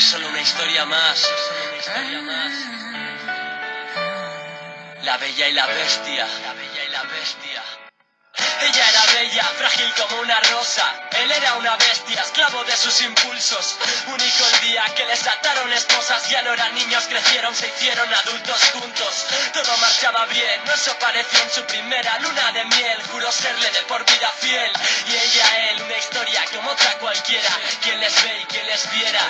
Es solo una historia más, es solo una historia más. La Bella y la Bestia, la Bella y la Bestia. Ella era bella, frágil como una rosa. Él era una bestia, esclavo de sus impulsos. Único el día que les ataron esposas. Ya no eran niños, crecieron, se hicieron adultos juntos. Todo marchaba bien, no eso pareció en su primera luna de miel. Juró serle de por vida fiel. Y ella a él, una historia como otra cualquiera. Quien les ve y quien les viera.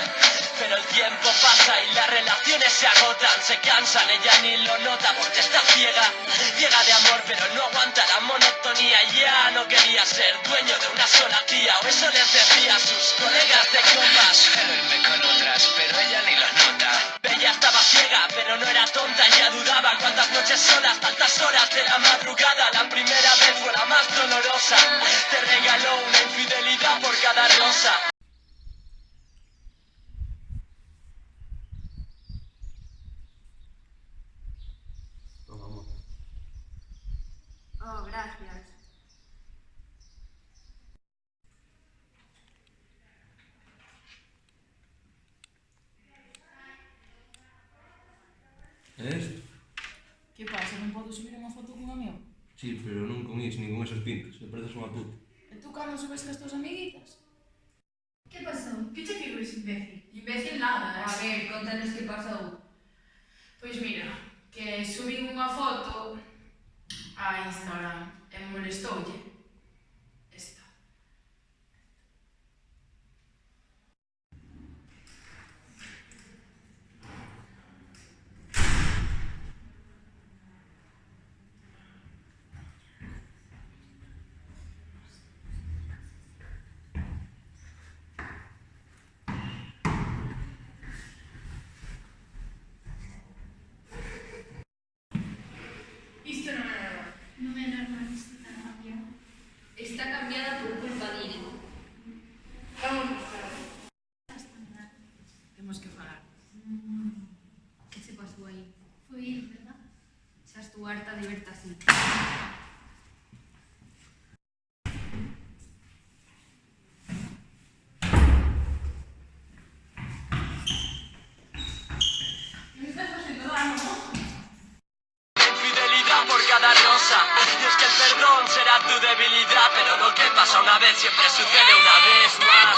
Pero el tiempo pasa y las relaciones se agotan. Se cansan, ella ni lo nota porque está ciega. Ciega de amor, pero no aguanta la monotonía. Ya no quería ser dueño de una sola tía, o eso les decía a sus colegas de copas. Suelo irme con otras, pero ella ni los nota. Ella estaba ciega, pero no era tonta, ya dudaba. Cuántas noches solas, tantas horas de la madrugada. La primera vez fue la más dolorosa. Te regaló una infidelidad por cada rosa. Oh, gracias. Esto? Que pasa, non podo subir unha foto cun amigo? Sí, pero non con iso, nin con esos pintos. Se pareces unha puta. E tú cando subes que as túas amiguitas? ¿Qué pasó? ¿Qué te figures, imbécil? Imbécil nada, A ver, contanos que pasou. Pois mira, que subín unha foto a Instagram e molestoulle esta. Isto non é normal. Non é normal, isto está cambiado. Está cambiada por culpa dele. Vamos a estar. Estás tan mal. Temos que falar. Que se pasou aí? Foi il, verdad? Xa estou harta de verte así. Me estás facendo dano. Infidelidad por cada rosa. Y es que el perdón será tu debilidad, pero lo que pasa una vez siempre sucede una vez más.